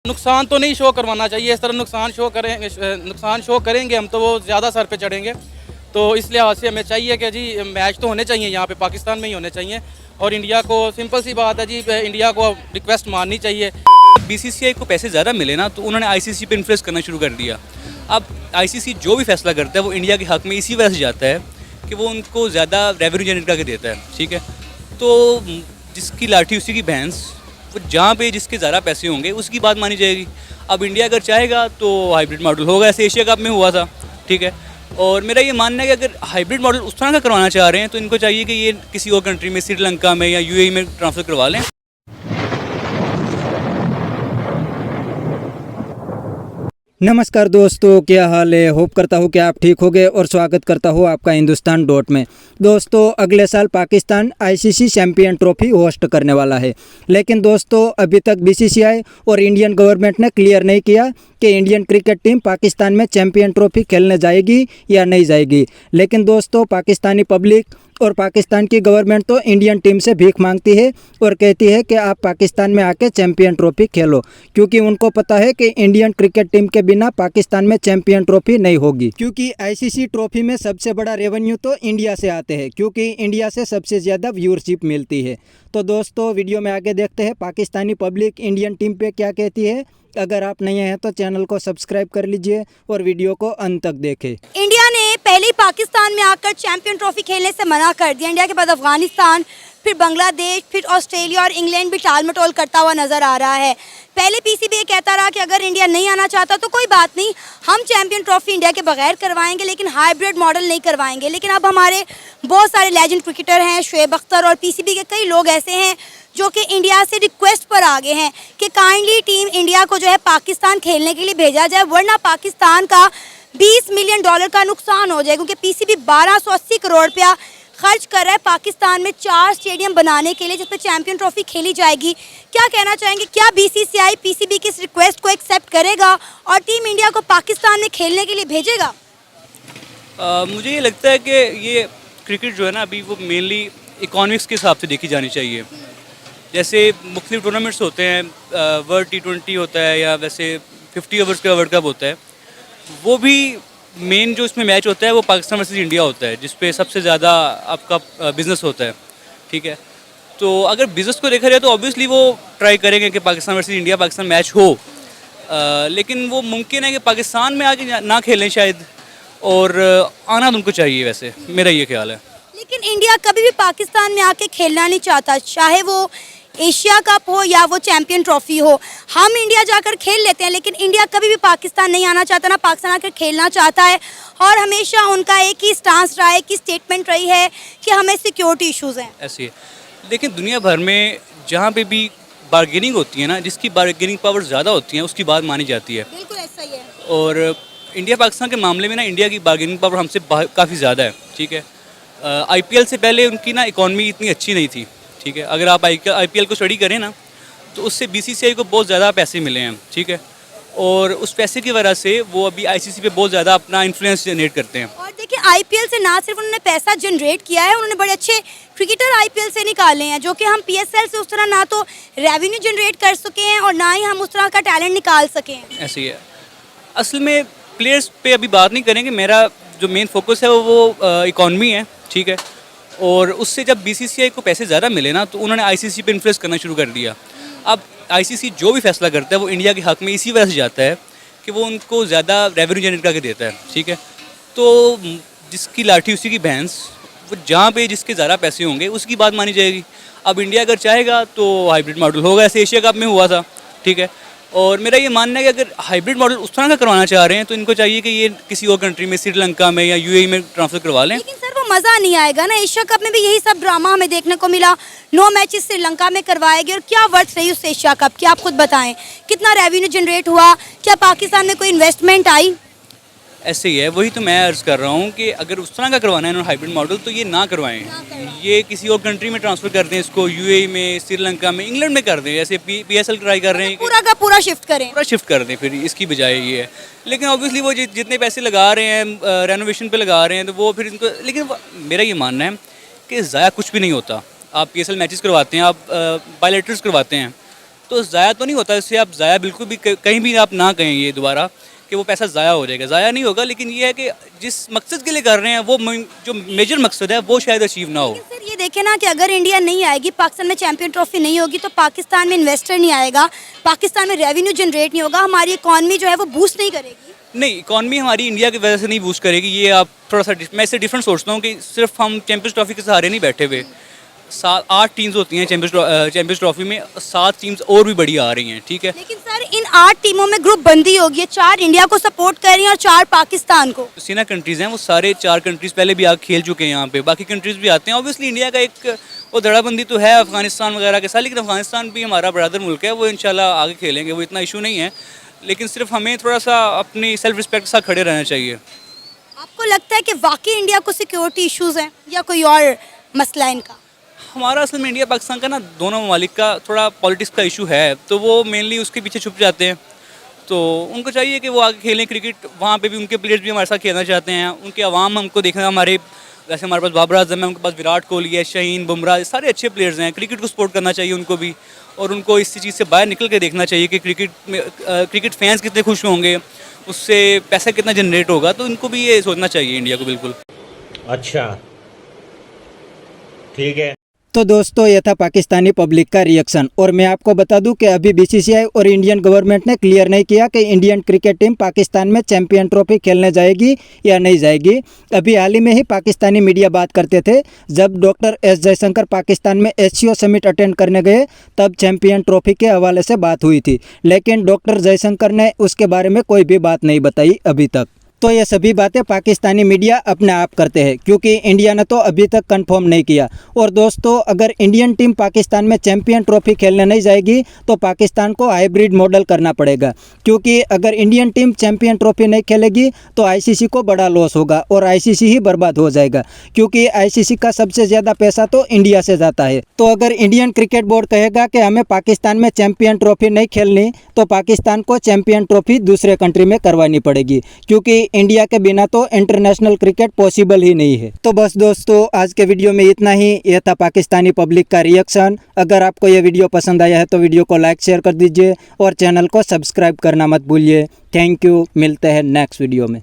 नुकसान तो नहीं शो करवाना चाहिए। इस तरह नुकसान शो करेंगे हम तो वो ज़्यादा सर पे चढ़ेंगे। तो इस लिहाज से हमें चाहिए कि जी मैच तो होने चाहिए, यहाँ पे पाकिस्तान में ही होने चाहिए। और इंडिया को सिंपल सी बात है जी, इंडिया को रिक्वेस्ट माननी चाहिए। बीसीसीआई को पैसे ज़्यादा मिले ना, तो उन्होंने आईसीसी पे इन्फ्लुएंस करना शुरू कर दिया। अब आईसीसी जो भी फैसला करता है वो इंडिया के हक़ में इसी वजह से जाता है कि वो उनको ज़्यादा रेवेन्यू जनरेट करके देता है, ठीक है। तो जिसकी लाठी उसी की भैंस, वो जहाँ पे जिसके ज़्यादा पैसे होंगे उसकी बात मानी जाएगी। अब इंडिया अगर चाहेगा तो हाइब्रिड मॉडल होगा, ऐसे एशिया कप में हुआ था, ठीक है। और मेरा ये मानना है कि अगर हाइब्रिड मॉडल उस तरह का करवाना चाह रहे हैं तो इनको चाहिए कि ये किसी और कंट्री में, श्रीलंका में या यूएई में ट्रांसफ़र करवा लें। नमस्कार दोस्तों, क्या हाल है। होप करता हूँ कि आप ठीक होंगे और स्वागत करता हूँ आपका हिंदुस्तान डॉट में। दोस्तों, अगले साल Pakistan ICC champion trophy host करने वाला है, लेकिन दोस्तों अभी तक बीसीसीआई और इंडियन गवर्नमेंट ने क्लियर नहीं किया कि इंडियन क्रिकेट टीम पाकिस्तान में चैंपियन ट्रॉफी खेलने जाएगी या नहीं जाएगी। लेकिन दोस्तों, पाकिस्तानी पब्लिक और पाकिस्तान की गवर्नमेंट तो इंडियन टीम से भीख मांगती है और कहती है कि आप पाकिस्तान में आके चैंपियन ट्रॉफी खेलो, क्योंकि उनको पता है कि इंडियन क्रिकेट टीम के बिना पाकिस्तान में चैंपियन ट्रॉफी नहीं होगी। क्योंकि आईसीसी ट्रॉफी में सबसे बड़ा रेवेन्यू तो इंडिया से आते हैं, क्योंकि इंडिया से सबसे ज़्यादा व्यूअरशिप मिलती है। तो दोस्तों, वीडियो में आगे देखते हैं पाकिस्तानी पब्लिक इंडियन टीम पे क्या कहती है। अगर आप नए हैं तो चैनल को सब्सक्राइब कर लीजिए और वीडियो को अंत तक देखें। इंडिया ने पहले ही पाकिस्तान में आकर चैंपियन ट्रॉफी खेलने से मना कर दिया। इंडिया के बाद अफगानिस्तान, फिर बांग्लादेश, फिर ऑस्ट्रेलिया और इंग्लैंड भी टाल मटोल करता हुआ नजर आ रहा है। पहले पीसीबी कहता रहा कि अगर इंडिया नहीं आना चाहता तो कोई बात नहीं, हम चैंपियन ट्रॉफी इंडिया के बगैर करवाएंगे, लेकिन हाइब्रिड मॉडल नहीं करवाएंगे। लेकिन अब हमारे बहुत सारे लेजेंड क्रिकेटर हैं, शोएब अख्तर और पीसीबी के कई लोग ऐसे हैं जो कि इंडिया से रिक्वेस्ट पर आगे हैं कि काइंडली टीम इंडिया को जो है पाकिस्तान खेलने के लिए भेजा जाए, वरना पाकिस्तान का $20 मिलियन का नुकसान हो जाए। क्योंकि पीसीबी 1280 करोड़ रुपया खर्च कर रहा है पाकिस्तान में 4 स्टेडियम बनाने के लिए, जिसमें चैंपियन ट्रॉफी खेली जाएगी। क्या कहना चाहेंगे, क्या बीसीसीआई पीसीबी की इस रिक्वेस्ट को एक्सेप्ट करेगा और टीम इंडिया को पाकिस्तान में खेलने के लिए भेजेगा? मुझे ये लगता है कि ये क्रिकेट जो है ना, अभी वो मेनली इकोनॉमिक्स के हिसाब से देखी जानी चाहिए। जैसे मुख्तलिफ टूर्नामेंट्स होते हैं, वर्ल्ड T20 होता है या वैसे 50 ओवर्स का वर्ल्ड कप होता है, वो भी मेन जो इसमें मैच होता है वो पाकिस्तान वर्सेस इंडिया होता है, जिस पे सबसे ज़्यादा आपका बिज़नेस होता है, ठीक है। तो अगर बिज़नेस को देखा जाए तो ऑब्वियसली वो ट्राई करेंगे कि Pakistan versus India Pakistan match हो, लेकिन वो मुमकिन है कि पाकिस्तान में आके ना खेलें शायद, और आना तो उनको चाहिए, वैसे मेरा ये ख्याल है। लेकिन इंडिया कभी भी पाकिस्तान में आके खेलना नहीं चाहता, चाहे वो एशिया कप हो या वो चैंपियन ट्रॉफी हो। हम इंडिया जाकर खेल लेते हैं, लेकिन इंडिया कभी भी पाकिस्तान नहीं आना चाहता, ना पाकिस्तान आकर खेलना चाहता है। और हमेशा उनका एक ही स्टांस रहा है, एक ही स्टेटमेंट रही है कि हमें सिक्योरिटी इश्यूज़ हैं। ऐसे है, लेकिन दुनिया भर में जहाँ पे भी बार्गेनिंग होती है ना, जिसकी बार्गेनिंग पावर ज़्यादा होती है उसकी बात मानी जाती है। बिल्कुल ऐसा ही है। और इंडिया पाकिस्तान के मामले में ना, इंडिया की बार्गेनिंग पावर हमसे काफ़ी ज़्यादा है, ठीक है। आईपीएल से पहले उनकी ना इकॉनमी इतनी अच्छी नहीं थी, ठीक है। अगर आप आईपीएल को स्टडी करें ना, तो उससे बीसीसीआई को बहुत ज़्यादा पैसे मिले हैं, ठीक है। और उस पैसे की वजह से वो अभी आईसीसी पे बहुत ज़्यादा अपना इन्फ्लुएंस जनरेट करते हैं। और देखिए, आईपीएल से ना सिर्फ उन्होंने पैसा जनरेट किया है, उन्होंने बड़े अच्छे क्रिकेटर आईपीएल से निकाले हैं, जो कि हम पीएसएल से उस तरह ना तो रेवेन्यू जनरेट कर सके हैं और ना ही हम उस तरह का टैलेंट निकाल सके हैं। ऐसे ही है। असल में प्लेयर्स पे अभी बात नहीं करेंगे, मेरा जो मेन फोकस है वो इकॉनमी है, ठीक है। और उससे जब बीसीसीआई को पैसे ज़्यादा मिले ना, तो उन्होंने आईसीसी पे इन्फ्लुएंस करना शुरू कर दिया। अब आईसीसी जो भी फैसला करता है वो इंडिया के हक़ में इसी वजह से जाता है कि वो उनको ज़्यादा रेवेन्यू जनरेट करके देता है, ठीक है। तो जिसकी लाठी उसी की भैंस, वो जहाँ पे जिसके ज़्यादा पैसे होंगे उसकी बात मानी जाएगी। अब इंडिया अगर चाहेगा तो हाइब्रिड मॉडल होगा, ऐसे एशिया कप में हुआ था, ठीक है। और मेरा ये मानना है कि अगर हाइब्रिड मॉडल उस तरह का करवाना चाह रहे हैं तो इनको चाहिए कि ये किसी और कंट्री में, श्रीलंका में या यूएई में ट्रांसफ़र करवा लें। लेकिन सर, वो मज़ा नहीं आएगा ना। एशिया कप में भी यही सब ड्रामा हमें देखने को मिला। 9 मैचेस श्रीलंका में करवाए गए, और क्या वर्थ रही उस एशिया कप की, आप खुद बताएं। कितना रेवेन्यू जनरेट हुआ, क्या पाकिस्तान में कोई इन्वेस्टमेंट आई? ऐसे ही है, वही तो मैं अर्ज़ कर रहा हूँ कि अगर उस तरह का करवाना है इन्होंने हाइब्रिड मॉडल, तो ये ना करवाएं, ये किसी और कंट्री में ट्रांसफ़र कर दें इसको, यूएई में, श्रीलंका में, इंग्लैंड में कर दें, जैसे पीएसएल ट्राई कर रहे हैं, पूरा का पूरा शिफ्ट करें, पूरा शिफ्ट कर दें फिर इसकी बजाय ये है। लेकिन ऑब्वियसली वो जितने पैसे लगा रहे हैं रेनोवेशन पे लगा रहे हैं, तो वो फिर इनको, लेकिन मेरा ये मानना है कि ज़ाया कुछ भी नहीं होता। आप पीएसएल मैचेस करवाते हैं, आप बायलैटरल्स करवाते हैं, तो ज़ाया तो नहीं होता, इससे आप ज़ाया बिल्कुल भी कहीं भी आप ना कहें ये दोबारा कि वो पैसा ज़ाया हो जाएगा, ज़ाया नहीं होगा। लेकिन ये है कि जिस मकसद के लिए कर रहे हैं वो जो मेजर मकसद है वो शायद अचीव ना हो। लेकिन सर ये देखें ना कि अगर इंडिया नहीं आएगी, पाकिस्तान में चैंपियन ट्रॉफी नहीं होगी, तो पाकिस्तान में इन्वेस्टर नहीं आएगा, पाकिस्तान में रेवेन्यू जनरेट नहीं होगा, हमारी इकॉनमी जो है वो बूस्ट नहीं करेगी। नहीं, इकॉनमी हमारी इंडिया की वजह से नहीं बूस्ट करेगी, ये आप थोड़ा सा मैं इससे डिफरेंट सोचता हूँ कि सिर्फ हम चैंपियंस ट्रॉफी के सहारे नहीं बैठे हुए। 8 टीम्स होती हैं चैंपियंस ट्रॉफी में, 7 टीम्स और भी बड़ी आ रही हैं, ठीक है। लेकिन सर इन 8 टीमों में ग्रुप बंदी होगी है, 4 इंडिया को सपोर्ट कर रही हैं और 4 पाकिस्तान को। सीना कंट्रीज़ हैं, वो सारे 4 कंट्रीज़ पहले भी आके खेल चुके हैं यहाँ पे, बाकी कंट्रीज़ भी आते हैं। ऑब्वियसली इंडिया का एक वो धड़ाबंदी तो है अफगानिस्तान वगैरह के साथ, लेकिन अफगानिस्तान भी हमारा ब्रदर मुल्क है, वो इंशाल्लाह आगे खेलेंगे, वो इतना इशू नहीं है। लेकिन सिर्फ हमें थोड़ा सा अपनी सेल्फ रिस्पेक्ट के साथ खड़े रहना चाहिए। आपको लगता है कि वाकई इंडिया को सिक्योरिटी इश्यूज हैं या कोई और मसला है इनका? हमारा असल में इंडिया पाकिस्तान का ना दोनों ममालिक का थोड़ा पॉलिटिक्स का इशू है, तो वो मेनली उसके पीछे छुप जाते हैं। तो उनको चाहिए कि वो आगे खेलें क्रिकेट, वहाँ पे भी उनके प्लेयर्स भी हमारे साथ खेलना चाहते हैं, उनके अवाम हमको देखना। हमारे जैसे हमारे पास बाबर आजम है, उनके पास विराट कोहली है, शाहीन, बुमराह, सारे अच्छे प्लेयर्स हैं। क्रिकेट को सपोर्ट करना चाहिए उनको भी, और उनको इस चीज़ से बाहर निकल के देखना चाहिए कि क्रिकेट फैंस कितने खुश होंगे, उससे पैसा कितना जनरेट होगा। तो इनको भी ये सोचना चाहिए इंडिया को। बिल्कुल। अच्छा, ठीक है। तो दोस्तों ये था पाकिस्तानी पब्लिक का रिएक्शन। और मैं आपको बता दूं कि अभी बीसीसीआई और इंडियन गवर्नमेंट ने क्लियर नहीं किया कि इंडियन क्रिकेट टीम पाकिस्तान में चैंपियन ट्रॉफी खेलने जाएगी या नहीं जाएगी। अभी हाल ही में ही पाकिस्तानी मीडिया बात करते थे, जब डॉक्टर एस जयशंकर पाकिस्तान में एससीओ समिट अटेंड करने गए तब चैंपियन ट्रॉफी के हवाले से बात हुई थी, लेकिन डॉक्टर जयशंकर ने उसके बारे में कोई भी बात नहीं बताई अभी तक। तो ये सभी बातें पाकिस्तानी मीडिया अपने आप करते हैं, क्योंकि इंडिया ने तो अभी तक कंफर्म नहीं किया। और दोस्तों अगर इंडियन टीम पाकिस्तान में चैंपियन ट्रॉफी खेलने नहीं जाएगी तो पाकिस्तान को हाइब्रिड मॉडल करना पड़ेगा, क्योंकि अगर इंडियन टीम चैंपियन ट्रॉफी नहीं खेलेगी तो आईसीसी को बड़ा लॉस होगा और आईसीसी ही बर्बाद हो जाएगा, क्योंकि आईसीसी का सबसे ज़्यादा पैसा तो इंडिया से जाता है। तो अगर इंडियन क्रिकेट बोर्ड कहेगा कि हमें पाकिस्तान में चैंपियन ट्रॉफी नहीं खेलनी, तो पाकिस्तान को चैंपियन ट्रॉफी दूसरे कंट्री में करवानी पड़ेगी, क्योंकि इंडिया के बिना तो इंटरनेशनल क्रिकेट पॉसिबल ही नहीं है। तो बस दोस्तों आज के वीडियो में इतना ही। यह था पाकिस्तानी पब्लिक का रिएक्शन। अगर आपको यह वीडियो पसंद आया है तो वीडियो को लाइक शेयर कर दीजिए और चैनल को सब्सक्राइब करना मत भूलिए। थैंक यू, मिलते हैं नेक्स्ट वीडियो में।